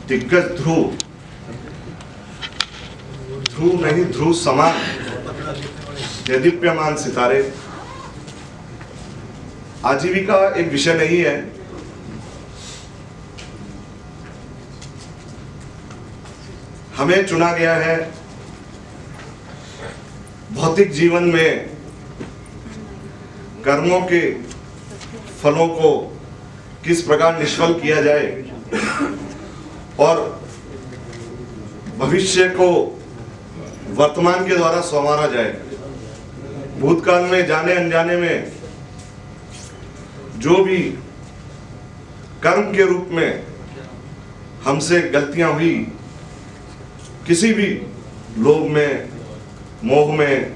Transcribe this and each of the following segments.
दिग्गज ध्रुव नहीं, ध्रुव समान देदीप्यमान सितारे आजीविका एक विषय नहीं है। हमें चुना गया है भौतिक जीवन में कर्मों के फलों को किस प्रकार निष्फल किया जाए और भविष्य को वर्तमान के द्वारा संवारा जाए। भूतकाल में जाने अनजाने में जो भी कर्म के रूप में हमसे गलतियां हुई, किसी भी लोभ में, मोह में,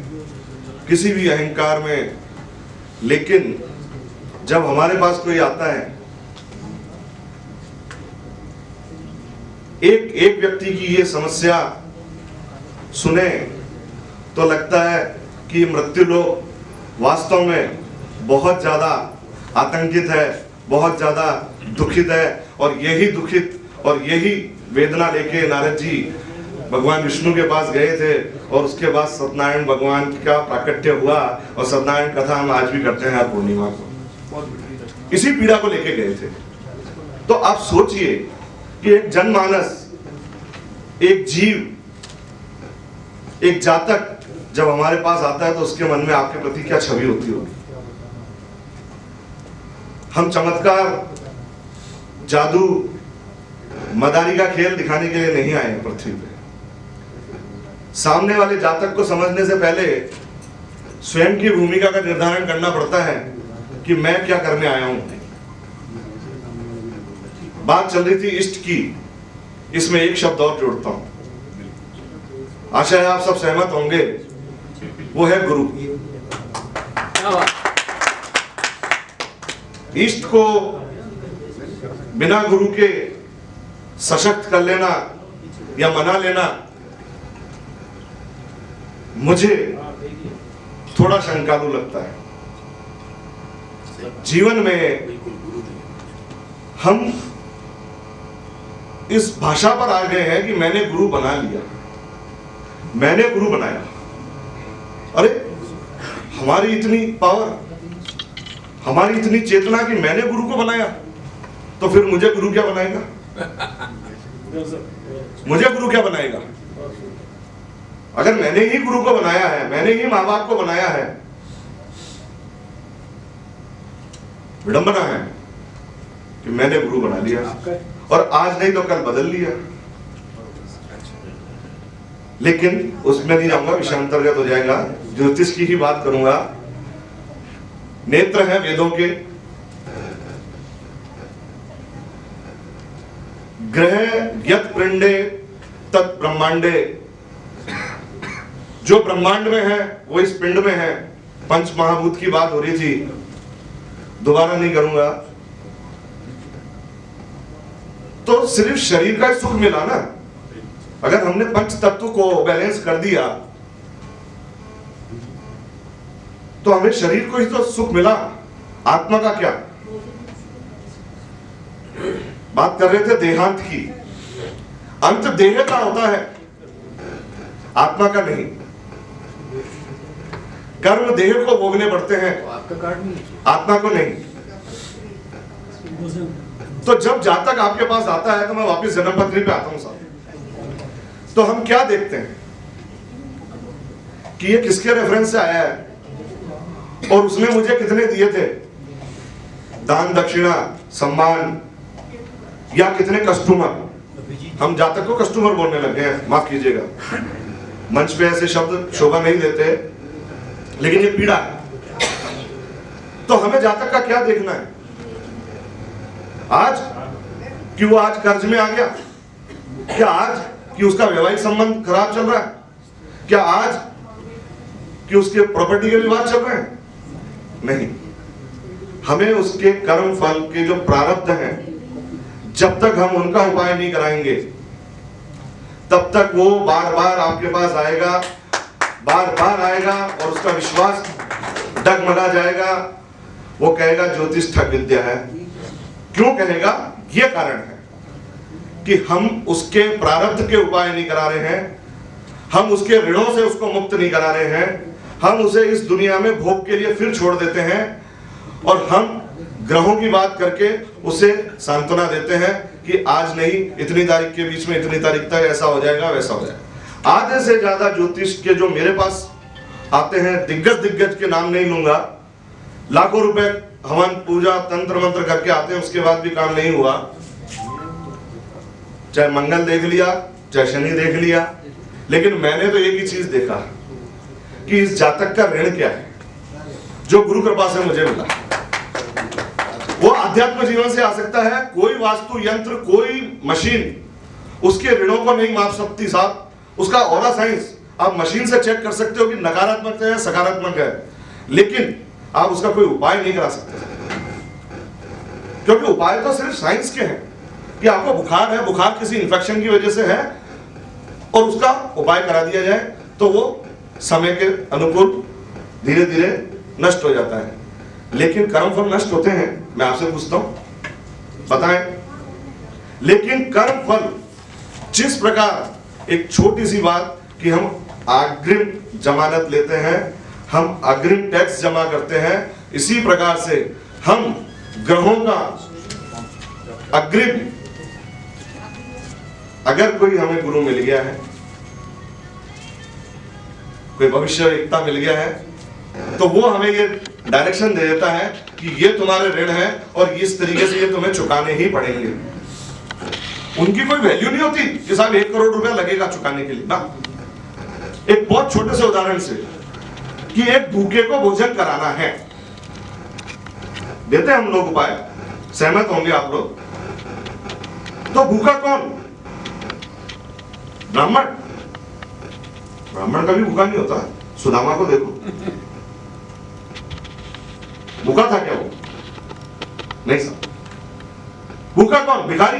किसी भी अहंकार में, लेकिन जब हमारे पास कोई आता है, एक व्यक्ति की ये समस्या सुने तो लगता है कि मृत्यु लोग वास्तव में बहुत ज्यादा आतंकित है, बहुत ज्यादा दुखित है, और यही दुखित और यही वेदना लेके नारद जी भगवान विष्णु के पास गए थे और उसके बाद सत्यनारायण भगवान का प्राकट्य हुआ। और सत्यनारायण कथा हम आज भी करते हैं हर पूर्णिमा को, इसी पीड़ा को लेके गए थे। तो आप सोचिए कि एक जनमानस, एक जीव, एक जातक जब हमारे पास आता है तो उसके मन में आपके प्रति क्या छवि होती होगी। हम चमत्कार, जादू, मदारी का खेल दिखाने के लिए नहीं आए हैं पृथ्वी पे। सामने वाले जातक को समझने से पहले स्वयं की भूमिका का निर्धारण करना पड़ता है कि मैं क्या करने आया हूं। बात चल रही थी इष्ट की, इसमें एक शब्द और जोड़ता हूं, आशा है आप सब सहमत होंगे, वो है गुरु। इष्ट को बिना गुरु के सशक्त कर लेना या मना लेना मुझे थोड़ा शंकालु लगता है। जीवन में हम इस भाषा पर आ गए हैं कि मैंने गुरु बना लिया, मैंने गुरु बनाया। अरे हमारी इतनी पावर, हमारी इतनी चेतना कि मैंने गुरु को बनाया, तो फिर मुझे गुरु क्या बनाएगा? मुझे गुरु क्या बनाएगा? अगर मैंने ही गुरु को बनाया है, मैंने ही माँ बाप को बनाया है, विडंबना है कि मैंने गुरु बना लिया और आज नहीं तो कल बदल लिया। लेकिन उसमें नहीं जाऊंगा, विषयांतर्गत हो जाएगा। ज्योतिष की ही बात करूंगा। नेत्र हैं वेदों के, ग्रह यत पिंडे तत् ब्रह्मांडे, जो ब्रह्मांड में है वो इस पिंड में है। पंच महाभूत की बात हो रही थी, दोबारा नहीं करूंगा। तो सिर्फ शरीर का सुख मिला ना, अगर हमने पंच तत्व को बैलेंस कर दिया तो हमें शरीर को ही तो सुख मिला, आत्मा का क्या? बात कर रहे थे देहांत की, अंत देह का होता है, आत्मा का नहीं। कर्म देह को भोगने पड़ते हैं, आत्मा को नहीं। तो जब जातक आपके पास आता है, तो मैं वापिस जन्म पत्री पे आता हूं साहब, तो हम क्या देखते हैं कि ये किसके रेफरेंस से आया है और उसने मुझे कितने दिए थे, दान दक्षिणा सम्मान, या कितने कस्टमर। हम जातक को कस्टमर बोलने लग गए हैं, माफ कीजिएगा, मंच पे ऐसे शब्द शोभा नहीं देते, लेकिन ये पीड़ा है। तो हमें जातक का क्या देखना है? आज कि वो आज कर्ज में आ गया, क्या आज कि उसका वैवाहिक संबंध खराब चल रहा है, क्या आज कि उसके प्रॉपर्टी के विवाद चल रहे हैं? नहीं, हमें उसके कर्म फल के जो प्रारब्ध हैं, जब तक हम उनका उपाय नहीं कराएंगे तब तक वो बार बार आपके पास आएगा, बार बार आएगा और उसका विश्वास डगमगा जाएगा। वो कहेगा ज्योतिष ठग विद्या है। क्यों कहेगा? ये कारण है कि हम उसके प्रारब्ध के उपाय नहीं करा रहे हैं, हम उसके ऋणों से उसको मुक्त नहीं करा रहे हैं, हम उसे इस दुनिया में भोग के लिए फिर छोड़ देते हैं और हम ग्रहों की बात करके उसे सांत्वना देते हैं कि आज नहीं, इतनी तारीख के बीच में इतनी तारीख तक ऐसा हो जाएगा वैसा हो जाएगा। आधे से ज्यादा ज्योतिष के जो मेरे पास आते हैं, दिग्गज के नाम नहीं लूंगा, लाखों रुपए हवन पूजा तंत्र मंत्र करके आते हैं, उसके बाद भी काम नहीं हुआ। चाहे मंगल देख लिया, चाहे शनि देख लिया, लेकिन मैंने तो एक ही चीज देखा कि इस जातक का ऋण क्या है जो गुरु कृपा से मुझे मिला। वो आध्यात्म जीवन से आ सकता है, कोई वास्तु यंत्र, कोई मशीन उसके ऋणों को नहीं माप सकती साहब। उसका ऑरा साइंस आप मशीन से चेक कर सकते हो कि नकारात्मक है सकारात्मक है, लेकिन आप उसका कोई उपाय नहीं करा सकते, क्योंकि उपाय तो सिर्फ साइंस के हैं कि आपको बुखार है, बुखार किसी इन्फेक्शन की वजह से है और उसका उपाय करा दिया जाए तो वो समय के अनुकूल धीरे धीरे नष्ट हो जाता है। लेकिन कर्मफल नष्ट होते हैं, मैं आपसे पूछता हूं बताएं। लेकिन कर्मफल जिस प्रकार, एक छोटी सी बात कि हम अग्रिम जमानत लेते हैं, हम अग्रिम टैक्स जमा करते हैं, इसी प्रकार से हम ग्रहों का अग्रिम, अगर कोई हमें गुरु मिल गया है, कोई भविष्यवेत्ता मिल गया है, तो वो हमें ये डायरेक्शन दे देता है कि ये तुम्हारे ऋण है और इस तरीके से ये तुम्हें चुकाने ही पड़ेंगे। उनकी कोई वैल्यू नहीं होती कि साहब 1 करोड़ रुपया लगेगा चुकाने के लिए ना। एक बहुत छोटे से उदाहरण से कि एक भूखे को भोजन कराना है, देते हैं हम लोग उपाय, सहमत होंगे आप लोग। तो भूखा कौन? ब्राह्मण। ब्राह्मण कभी भूखा नहीं होता, सुदामा को देखो, भूखा था क्या वो? नहीं साहब। भूखा कौन? भिखारी,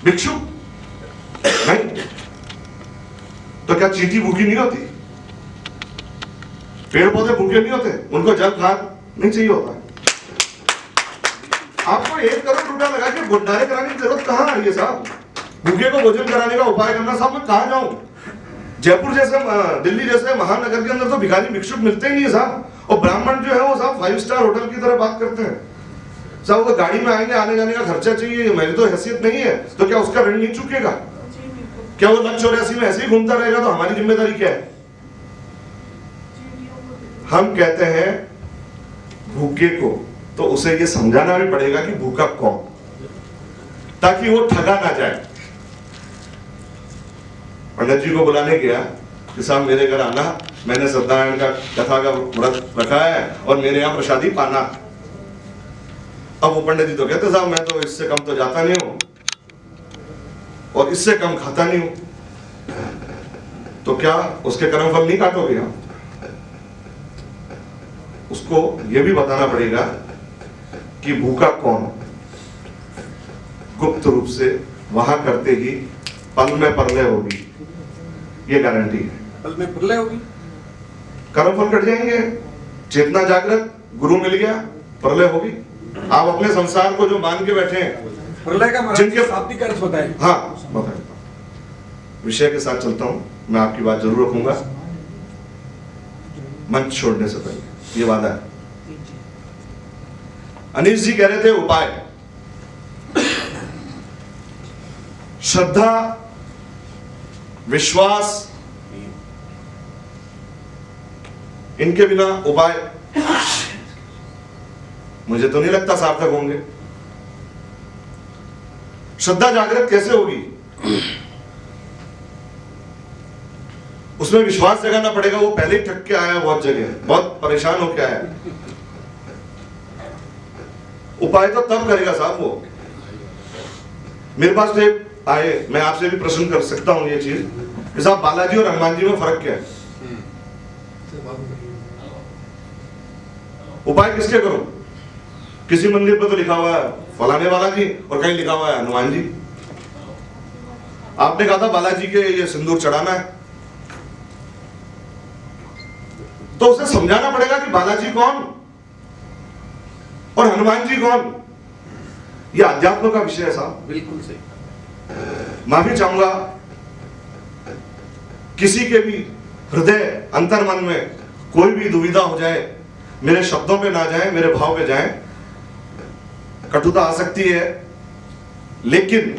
भिक्षु? नहीं। तो क्या चींटी भूखी नहीं होती? पेड़ पौधे भूखे नहीं होते? उनको जल खाद नहीं चाहिए होता? आपको 1 करोड़ रुपया लगा के भंडारे कराने की जरूरत कहां आ रही है साहब? भूखे को भोजन कराने का उपाय करना, साहब मैं कहां जाऊं? जयपुर जैसे, दिल्ली जैसे महानगर के अंदर तो भिखारी भिक्षुक मिलते ही नहीं है साहब। और ब्राह्मण जो है वो साहब 5 स्टार होटल की तरह बात करते हैं साहब। वो गाड़ी में आएंगे, आने जाने का खर्चा चाहिए, मेरी तो हैसियत नहीं है, तो क्या उसका ऋण नहीं चुकेगा? क्या वो 184 में ऐसे ही घूमता रहेगा? तो हमारी जिम्मेदारी क्या है? हम कहते हैं भूखे को तो उसे ये समझाना भी पड़ेगा कि भूखा कौन, ताकि वो ठगा ना जाए। पंडित जी को बुलाने गया कि साहब मेरे घर आना, मैंने सत्यनारायण का कथा का व्रत रखा है और मेरे यहाँ प्रसादी पाना। अब वो पंडित जी तो कहते साहब मैं तो इससे कम तो जाता नहीं हूं और इससे कम खाता नहीं हूं। तो क्या उसके कर्मफल नहीं काटोगे आप? उसको यह भी बताना पड़ेगा कि भूखा कौन, गुप्त रूप से वहां करते ही पल में प्रलय होगी, ये गारंटी है। पल में प्रलय होगी, कर्मफल कट जाएंगे। चेतना जागृत, गुरु मिल गया, प्रलय होगी। आप अपने संसार को जो मान के बैठे हैं, प्रलय का जिनके शाब्दिक अर्थ बताएं। हाँ बताएं, विषय के साथ चलता हूं, मैं आपकी बात जरूर रखूंगा मंच छोड़ने से पहले, ये वादा है। अनिश जी कह रहे थे उपाय, श्रद्धा, विश्वास, इनके बिना उपाय मुझे तो नहीं लगता सार्थक होंगे। श्रद्धा जागृत कैसे होगी? उसमें विश्वास जगाना पड़ेगा। वो पहले ही थक के आया है, बहुत जगह बहुत परेशान होके आया है। उपाय तो तब करेगा साहब वो। मेरे पास तो एक आए, मैं आपसे भी प्रश्न कर सकता हूं ये चीज कि साहब बालाजी और हनुमान जी में फर्क क्या है? उपाय किसके करो? किसी मंदिर पर तो लिखा हुआ है फलाने बालाजी और कहीं लिखा हुआ है हनुमान जी। आपने कहा था बालाजी के ये सिंदूर चढ़ाना है, तो उसे समझाना पड़ेगा कि बालाजी कौन और हनुमान जी कौन। ये अध्यात्म का विषय है साहब। बिल्कुल सही। माफी चाहूंगा, किसी के भी हृदय अंतर्मन में कोई भी दुविधा हो जाए, मेरे शब्दों पे ना जाए, मेरे भाव पे जाए, कटुता आ सकती है, लेकिन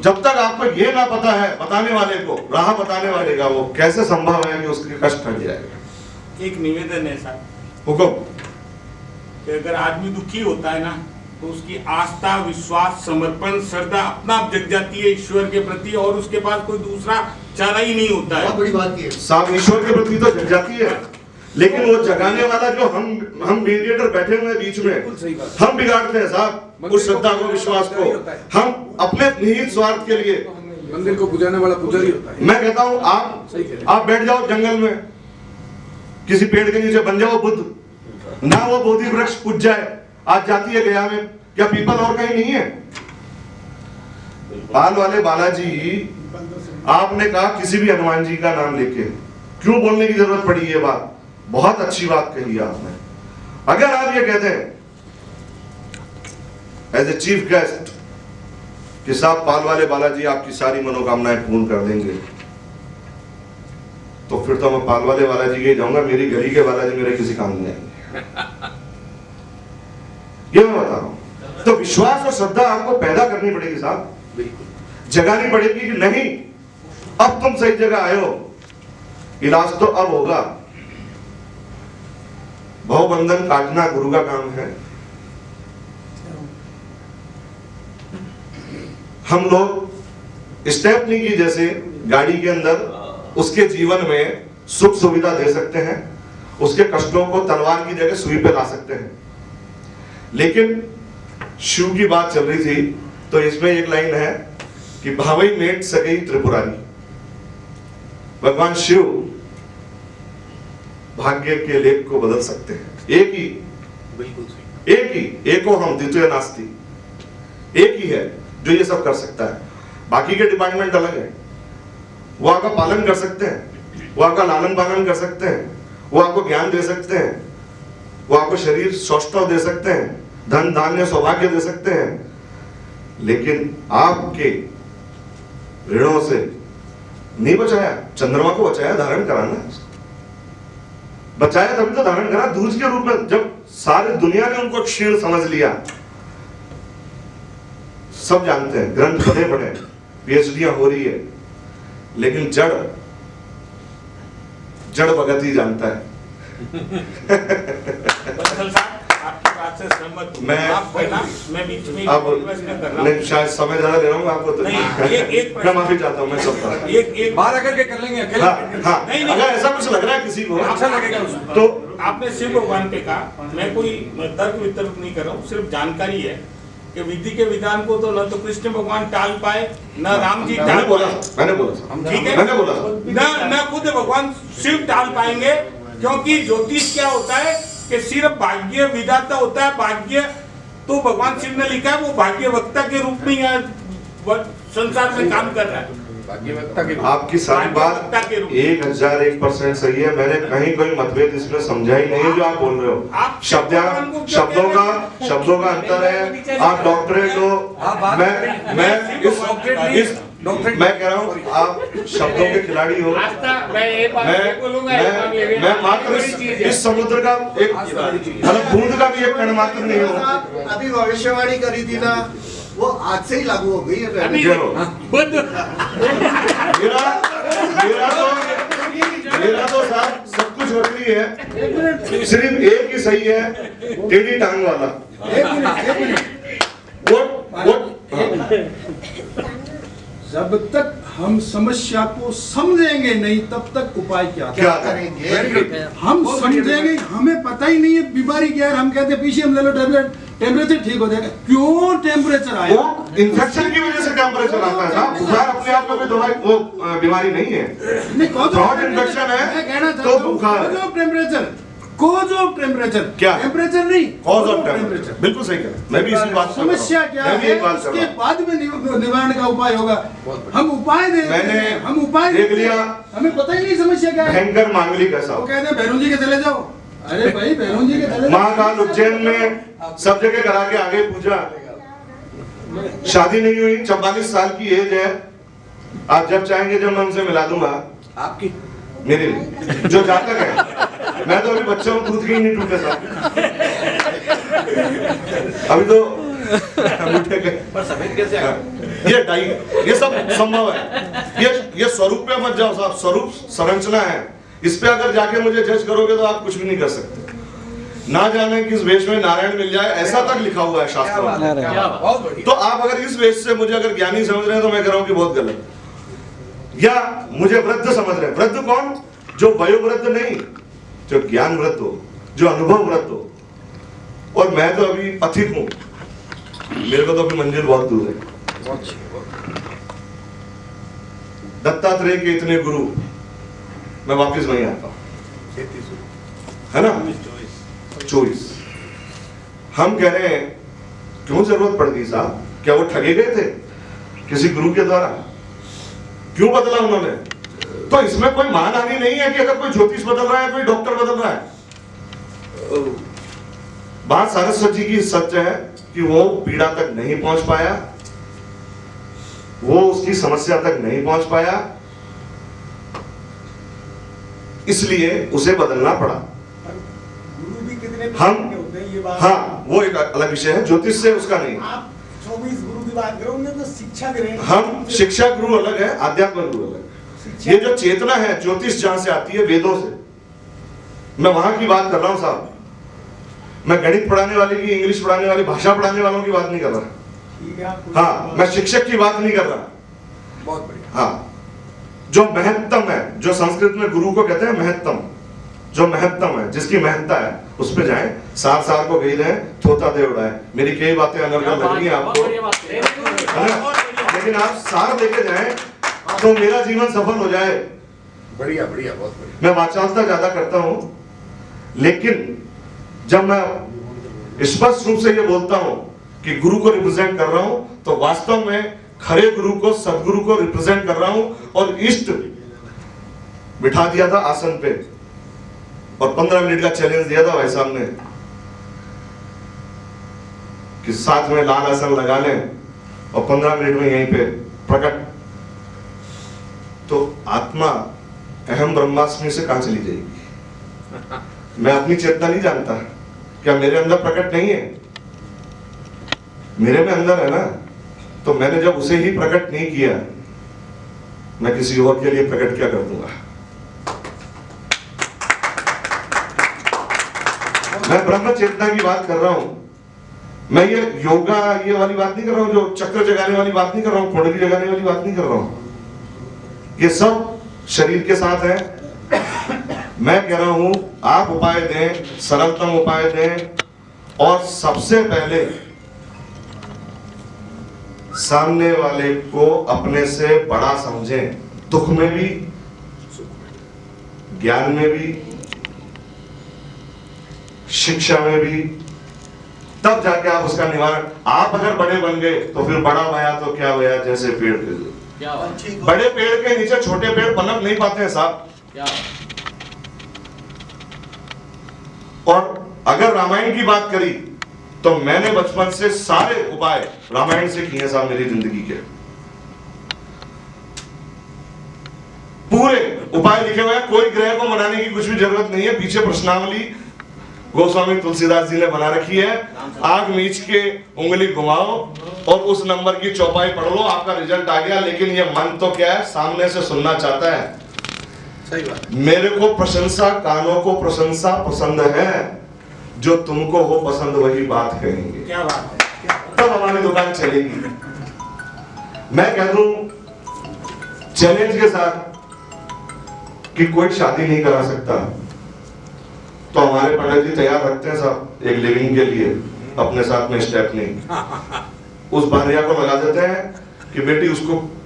जब तक आपको ये ना पता है बताने वाले को, राह बताने वाले का, वो कैसे संभव है कि उसके कष्ट हट जाएगा। एक निवेदन है सर, हुक्म। कि अगर आदमी दुखी होता है ना तो उसकी आस्था, विश्वास, समर्पण, श्रद्धा अपना आप जग जाती है ईश्वर के प्रति, और उसके पास कोई दूसरा चारा ही नहीं होता है। बहुत बड़ी बात की है। साहब ईश्वर के प्रति तो जग जाती है, लेकिन वो जगाने वाला जो हम मीडिएटर बैठे हुए हैं बीच बिल्कुल सही में, बात। हम बिगाड़ते हैं साहब उस श्रद्धा को, विश्वास को। हम अपने निहित स्वार्थ के लिए, मंदिर को बुझाने वाला पुजारी होता है। मैं कहता हूं सही कह रहे हैं। आप बैठ जाओ जंगल में, किसी पेड़ के नीचे बन जाओ बुद्ध, ना वो बोधि वृक्ष पूज जाए। आज जाती है गया में, क्या पीपल और कहीं नहीं है? पाल वाले बालाजी, आपने कहा किसी भी हनुमान जी का नाम लेके, क्यों बोलने की जरूरत पड़ी ये बात? बहुत अच्छी बात कही आपने। अगर आप ये कहते हैं एज ए चीफ गेस्ट कि साहब पाल वाले बालाजी आपकी सारी मनोकामनाएं पूर्ण कर देंगे, तो फिर तो मैं पाल वाले बालाजी के जाऊंगा, मेरी गली के बालाजी मेरे किसी काम नहीं आएंगे। ये मैं बता रहा हूं। तो विश्वास और श्रद्धा आपको पैदा करनी पड़ेगी साहब, जगानी पड़ेगी कि नहीं अब तुम सही जगह आए हो, इलाज तो अब होगा। भवबंधन काटना गुरु का काम है। हम लोग स्टेपनी की जैसे गाड़ी के अंदर उसके जीवन में सुख सुविधा दे सकते हैं, उसके कष्टों को तलवार की जगह सुई पे ला सकते हैं। लेकिन शिव की बात चल रही थी, तो इसमें एक लाइन है कि भावई मेट सकई त्रिपुरारी। भगवान शिव भाग्य के लेख को बदल सकते हैं। एक ही, बिल्कुल सही। एक ही, एको हम द्वितीय नास्ति, एक ही है जो ये सब कर सकता है। बाकी के डिपार्टमेंट अलग है, वो आपका पालन कर सकते हैं, वो आपका लालन पालन कर सकते हैं, वो आपको ज्ञान दे सकते हैं, वो आपको शरीर सौष्ठव दे सकते हैं, धन धान्य सौभाग्य दे सकते हैं, लेकिन आपके ऋणों से नहीं बचाया। चंद्रमा को बचाया, धारण कराना बचाया तभी तो धारण करा। दूज के रूप में जब सारी दुनिया ने उनको क्षीण समझ लिया, सब जानते हैं, ग्रंथ पढ़े पढ़े, पीएचडियां हो रही है, लेकिन जड़ भगत ही जानता है। बंसल साहब, आपकी बात से सहमत हूं। मैं- आप है ना, मैं बीच में अब प्रश्न कर रहा नहीं, हूं। शायद समय ज्यादा ले रहा हूँ आपको तो नहीं, एक मैं माफी चाहता हूँ, मैं सबका। एक बाहर आकर के कर लेंगे अकेले। हाँ, नहीं, नहीं। अगर ऐसा कुछ लग रहा है किसी को अच्छा लगेगा उसको। तो आपने शिव भगवान पे कहा, मैं कोई तर्क वितर्क नहीं कर रहा हूँ, सिर्फ जानकारी है कि विधि के विधान को तो न तो कृष्ण भगवान टाल पाए, न राम जी मैंने टाल बोला पाए, मैंने बोला ठीक है, मैंने बोला न खुद भगवान शिव टाल पाएंगे, क्योंकि ज्योतिष क्या होता है कि सिर्फ भाग्य विधाता होता है। भाग्य तो भगवान शिव ने लिखा है, वो भाग्य वक्ता के रूप में यहाँ संसार में काम कर रहा है। भाग्यवक्ता के आपकी सारी बात भाग्यवक्ता के रूप में। 1001% सही है। मैंने कहीं कोई मतभेद इसमें समझा ही नहीं है जो आप बोल रहे हो। आप शब्दों का अंतर है। आप डॉक्टरेट हो, मैं कह रहा हूँ आप शब्दों के खिलाड़ी हो। मैं मात्र इस समुद्र का एक मतलब बूंद का भी एक कण मात्र नहीं हूँ। अभी भविष्यवाणी करी थी ना, वो आज से ही लागू हो गई है। मेरा तो साहब सब कुछ वक्री है, सिर्फ एक ही सही है, टेढ़ी टांग वाला। जब तक हम समस्या को समझेंगे नहीं तब तक उपाय क्या था? क्या करेंगे? हम समझेंगे, हमें पता ही नहीं है बीमारी क्या है, हम कहते हैं पीसीएम ले लो, टेबलेट, टेम्परेचर ठीक हो जाएगा। क्यों टेम्परेचर आया? वो इन्फेक्शन की वजह से टेम्परेचर आता है साहब। बुखार अपने आप में कोई दवाई वो बीमारी नहीं है। नहीं, cause of थ्रोट इन्फेक्शन है मैं कहना तो चाहता हूं, बुखार है। cause of temperature, cause of temperature, क्या? टेम्परेचर नहीं, cause cause of of temperature, temperature। बिल्कुल सही कह। मैं भी इसी बात कर रहा हूं। समस्या क्या मैं भी है, एक बात कर उसके रहा हूं। बाद में निवारण का उपाय होगा। हम उपाय दे मैंने हम उपाय देख देते हैं, लिया। हमें पता ही नहीं समस्या क्या है। भयंकर मांगलिक ऐसा वो कहते हैं भैरू जी के चले जाओ। अरे भाई भैरू जी के चले जाओ। महाकाल उज्जैन में सब जगह करा के आगे पूजा, शादी नहीं हुई, 44 साल की एज है। आप जब चाहेंगे जब मैं उनसे मिला दूंगा। आपकी मेरे लिए जो जातक है, मैं तो अभी बच्चा हूँ, दूध के ही नहीं टूटे साहब, अभी तो उठे गए। पर सफेद कैसे आ गया? ये डाई, ये सब संभव है। ये स्वरूप पे मत जाओ साहब, स्वरूप संरचना है, इस पे अगर जाके मुझे जज करोगे तो आप कुछ भी नहीं कर सकते। ना जाने किस वेश में नारायण मिल जाए, ऐसा तक लिखा हुआ है क्या शास्त्रों बात में। है, क्या बात, बहुत बढ़िया। तो आप अगर इस वेश से मुझे अगर ज्ञानी समझ रहे हैं तो मैं कह रहा हूं कि बहुत गलत, या मुझे वृद्ध समझ रहे हैं। वृद्ध कौन? जो वयोवृद्ध नहीं, जो ज्ञान वृद्ध हो, जो अनुभव वृद्ध हो। और मैं तो अभी पथिक हूं, मेरे को तो अभी मंजिल बहुत दूर है। बहुत अच्छी, बहुत दत्तात्रेय के इतने गुरु, मैं वापस वहीं आता हूं, 33 है ना? 24 हम कह रहे हैं क्यों जरूरत पड़ गई साहब? क्या वो ठगे गए थे किसी गुरु के द्वारा? क्यों बदला उन्होंने? तो इसमें कोई मानहानि नहीं है कि अगर कोई ज्योतिष बदल रहा है, कोई डॉक्टर बदल रहा है। बात सारस्वत जी की सच है कि वो पीड़ा तक नहीं पहुंच पाया, वो उसकी समस्या तक नहीं पहुंच पाया, इसलिए उसे बदलना पड़ा। गुरु भी कितने हम प्रकार के होते हैं, ये बात हाँ, वो एक अलग विषय है, ज्योतिष से उसका नहीं। आप 24 गुरु की बात करो, उनमें तो शिक्षा ग्रहण, हम शिक्षा गुरु अलग है, आध्यात्म गुरु अलग है। ये जो चेतना है, ज्योतिष जहां से आती है, वेदों से। मैं वहां की बात कर रहा हूं साहब, मैं गणित पढ़ाने वाले की, इंग्लिश पढ़ाने वाली, भाषा पढ़ाने वालों की बात नहीं कर रहा। ठीक है, आपको- हाँ, मैं शिक्षक की बात नहीं कर रहा। बहुत बढ़िया। हाँ, जो महत्तम है, जो संस्कृत में गुरु को कहते हैं महत्तम, जो महत्तम है, जिसकी महत्ता है, उस पे जाएं। सार सार को गई रहे, थोता दे उड़ाए। मेरी कई बातें अनर्गल लग रही हैं आपको, है ना? लेकिन आप सार लेके जाएं तो मेरा जीवन सफल हो जाए। बढ़िया बढ़िया, बहुत बढ़िया। मैं वाचालता ज्यादा करता हूं, लेकिन जब मैं स्पष्ट रूप से ये बोलता हूं कि गुरु को रिप्रेजेंट कर रहा हूं, तो वास्तव में खरे गुरु को, सदगुरु को रिप्रेजेंट कर रहा हूं। और इष्ट बिठा दिया था आसन पे और 15 मिनट का चैलेंज दिया था भाई साहब ने कि साथ में लाल आसन लगा लें और 15 मिनट में यहीं पे प्रकट। तो आत्मा अहम ब्रह्मास्मि से कहां चली जाएगी? मैं अपनी चेतना नहीं जानता, क्या मेरे अंदर प्रकट नहीं है? मेरे में अंदर है ना। तो मैंने जब उसे ही प्रकट नहीं किया, मैं किसी और के लिए प्रकट क्या कर दूंगा? मैं ब्रह्म चेतना की बात कर रहा हूं। मैं ये योगा ये वाली बात नहीं कर रहा हूं, जो चक्र जगाने वाली बात नहीं कर रहा हूं, कुंडली जगाने वाली बात नहीं कर रहा हूं। ये सब शरीर के साथ है। मैं कह रहा हूं आप उपाय दें, सरलतम उपाय दें, और सबसे पहले सामने वाले को अपने से बड़ा समझें, दुख में भी, ज्ञान में भी, शिक्षा में भी। तब जाके आप उसका निवारण। आप अगर बड़े बन गए तो फिर बड़ा भया तो क्या भया, जैसे पेड़ के। बड़े पेड़ के नीचे छोटे पेड़ पनप नहीं पाते हैं साहब। और अगर रामायण की बात करी तो मैंने बचपन से सारे उपाय रामायण से किए साहब मेरी जिंदगी के। पूरे उपाय लिखे हुए हैं, कोई ग्रह को मनाने की कुछ भी जरूरत नहीं है। पीछे प्रश्नावली गोस्वामी तुलसीदास जी ने बना रखी है। आंख मीच के उंगली घुमाओ और उस नंबर की चौपाई पढ़ लो, आपका रिजल्ट आ गया। लेकिन ये मन तो क्या है, सामने से सुनना चाहता है। सही बात। मेरे को प्रशंसा, कानों को प्रशंसा पसंद है, जो तुमको हो पसंद वही बात कहेंगे। क्या बात है, तब हमारी दुकान चलेगी। मैं कह दूं चैलेंज के साथ कि कोई शादी नहीं करा सकता, तो हमारे पंडित जी तैयार रखते हैं साहब एक लिविंग के लिए अपने साथ में स्टेप नहीं। उस भारिया को लगा देते हैं कि बेटी उसको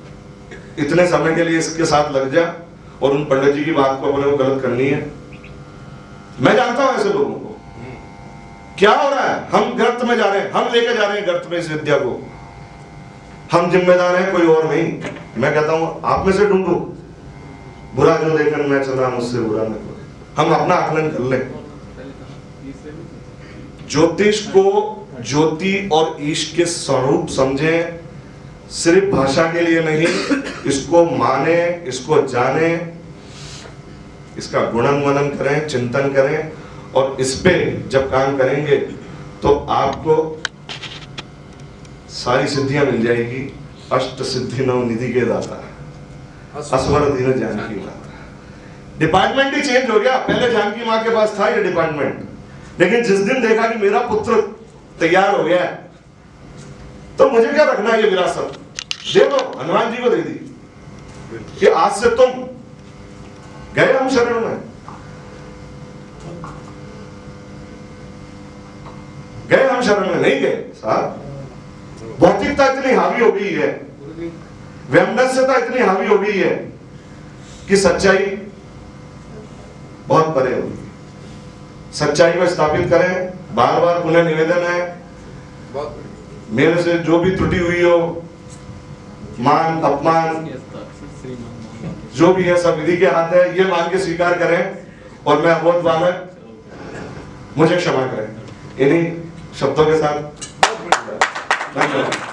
इतने समय के लिए इसके साथ लग जा, और उन पंडित जी की बात को अपने को गलत करनी है। मैं जानता हूं ऐसे लोगों को। क्या हो रहा है, हम गर्त में जा रहे हैं, हम लेके जा रहे हैं गर्त में इस विद्या को। हम जिम्मेदार हैं, कोई और नहीं। मैं कहता हूं आप में से ढूंढो, बुरा जो देखन मैं चला मुझसे बुरा न कोई। हम अपना आकलन कर लें। ज्योतिष को ज्योति और ईश के स्वरूप समझें, सिर्फ भाषा के लिए नहीं, इसको माने, इसको जाने, इसका गुणन मनन करें, चिंतन करें, और इस पे जब काम करेंगे तो आपको सारी सिद्धियां मिल जाएगी। अष्ट सिद्धि नव निधि के दाता, असवर धीर जानकी माता। डिपार्टमेंट ही चेंज हो गया, पहले जानकी माँ के पास था ये डिपार्टमेंट, लेकिन जिस दिन देखा कि मेरा पुत्र तैयार हो गया है, तो मुझे क्या रखना है ये विरासत, दे दो, हनुमान जी को दे दी कि आज से तुम गए हम शरण में, गए हम शरण में नहीं गए साहब। भौतिकता इतनी हावी हो गई है, वैमनस्यता इतनी हावी हो गई है कि सच्चाई बहुत परे होगी। सच्चाई को स्थापित करें, बार बार पुनः निवेदन है, बहुत बढ़िया। मेरे से जो भी त्रुटि हुई हो, मान अपमान जो भी है सब विधि के हाथ है, ये मान के स्वीकार करें, और मैं अबोध बालक, मुझे क्षमा करें। इन्हीं शब्दों के साथ धन्यवाद।